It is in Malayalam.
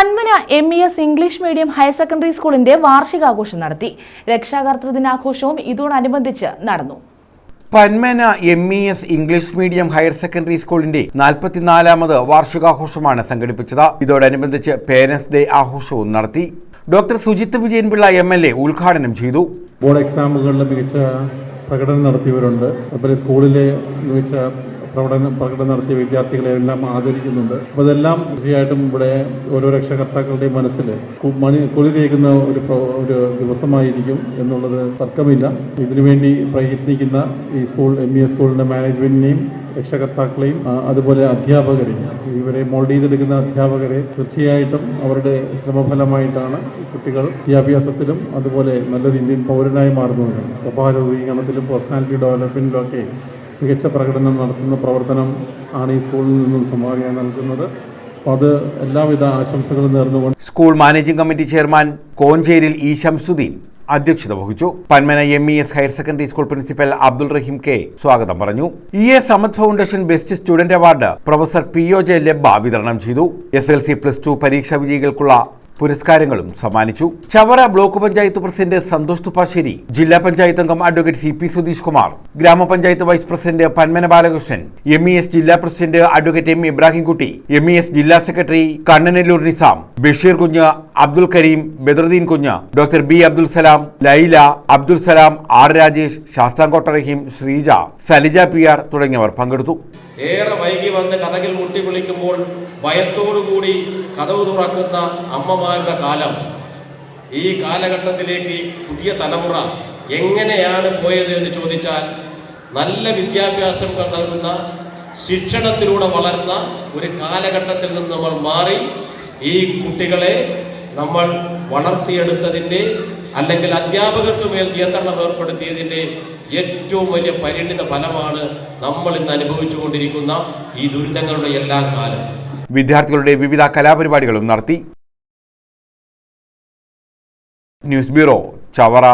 Panmana MES English medium higher secondary സ്കൂളിന്റെ വാർഷികാഘോഷം നടത്തി. രക്ഷാകർതൃ ദിനാഘോഷവും ഇതോടനുബന്ധിച്ച് നടന്നു. Panmana MES English medium higher secondary സ്കൂളിന്റെ 44ാമത് വാർഷികാഘോഷമാണ് സംഘടിപ്പിച്ചത്. ഇതോടനുബന്ധിച്ച് പേരന്റ്സ് ഡേ ആഘോഷവും നടത്തി. ഡോക്ടർ സുജിത്ത് വിജയൻപിള്ള MLA ഉദ്ഘാടനം ചെയ്തു. ബോർഡ് എക്സാമുകളിൽ മികച്ച പ്രകടനം നടത്തിയവരുണ്ട്. അതുപോലെ സ്കൂളിലെ മികച്ച പ്രകടനം നടത്തിയ വിദ്യാർത്ഥികളെ എല്ലാം ആദരിക്കുന്നുണ്ട്. അപ്പോൾ അതെല്ലാം തീർച്ചയായിട്ടും ഇവിടെ ഓരോ രക്ഷകർത്താക്കളുടെയും മനസ്സിൽ കുളിരേകുന്ന ഒരു ദിവസമായിരിക്കും എന്നുള്ളത് തർക്കമില്ല. ഇതിനുവേണ്ടി പ്രയത്നിക്കുന്ന ഈ സ്കൂൾ MES സ്കൂളിൻ്റെ മാനേജ്മെൻറ്റിനെയും രക്ഷകർത്താക്കളെയും അതുപോലെ അധ്യാപകരെയും ഇവരെ മോൾഡ് ചെയ്തെടുക്കുന്ന അധ്യാപകരെ തീർച്ചയായിട്ടും അവരുടെ ശ്രമഫലമായിട്ടാണ് കുട്ടികൾ വിദ്യാഭ്യാസത്തിലും അതുപോലെ നല്ലൊരു ഇന്ത്യൻ പൗരനായി മാറുന്നതിനും സ്വഭാവരൂപീകരണത്തിലും പേഴ്സണാലിറ്റി ഡെവലപ്മെൻറ്റിലും ഒക്കെ മികച്ച പ്രകടനം നടത്തുന്ന പ്രവർത്തനം ആണ് ഈ സ്കൂളിൽ നിന്നും സംഭാവന നൽകുന്നത്. അപ്പോൾ അത് എല്ലാവിധ ആശംസകളും നേർന്നുകൊണ്ട് school managing committee chairman Koncheril E. Shamsuddeen അധ്യക്ഷത വഹിച്ചു. Panmana MES higher secondary school principal Abdul Rahim K സ്വാഗതം പറഞ്ഞു. EA Samad foundation best student award professor POJ Labba വിതരണം ചെയ്തു. SLC+2 പരീക്ഷാ വിജയികൾക്കുള്ള പുരസ്കാരങ്ങളും സമ്മാനിച്ചു. ചവറ ബ്ലോക്ക് പഞ്ചായത്ത് പ്രസിഡന്റ് സന്തോഷ് തുപ്പാശ്ശേരി, ജില്ലാ പഞ്ചായത്ത് അംഗം അഡ്വക്കേറ്റ് CP സുധീഷ് കുമാർ, ഗ്രാമപഞ്ചായത്ത് vice president Panmana Balakrishnan, MES ജില്ലാ president advocate M. Ibrahimkutty, MES ജില്ലാ സെക്രട്ടറി കണ്ണനല്ലൂർ നിസാം, ബഷീർ കുഞ്ഞ്, അബ്ദുൽ കരീം, ബദറുദ്ദീൻ കുഞ്ഞ്, doctor B. Abdul Salam, Laila, Abdul Salam, R. Rajesh, Sasthamkotta റഹീം, ശ്രീജ, സലിജ PR തുടങ്ങിയവർ പങ്കെടുത്തു. ഏറെ വൈകി വന്ന് കഥകിൽ മുട്ടി വിളിക്കുമ്പോൾ ഭയത്തോടുകൂടി കഥവ് തുറക്കുന്ന അമ്മമാരുടെ കാലം. ഈ കാലഘട്ടത്തിലേക്ക് ഈ പുതിയ തലമുറ എങ്ങനെയാണ് പോയത് എന്ന് ചോദിച്ചാൽ, നല്ല വിദ്യാഭ്യാസം നൽകുന്ന ശിക്ഷണത്തിലൂടെ വളർന്ന ഒരു കാലഘട്ടത്തിൽ നിന്ന് നമ്മൾ മാറി ഈ കുട്ടികളെ നമ്മൾ വളർത്തിയെടുത്തതിൻ്റെ അല്ലെങ്കിൽ അധ്യാപകർക്ക് മേൽ നിയന്ത്രണം ഏർപ്പെടുത്തിയതിൻ്റെ ഏറ്റവും വലിയ പരിണിത ഫലമാണ് നമ്മൾ ഇന്ന് അനുഭവിച്ചുകൊണ്ടിരിക്കുന്ന ഈ ദുരിതങ്ങളുടെ എല്ലാ കാലം. വിദ്യാർത്ഥികളുടെ വിവിധ കലാപരിപാടികളും നടത്തി. News bureau, Chavara.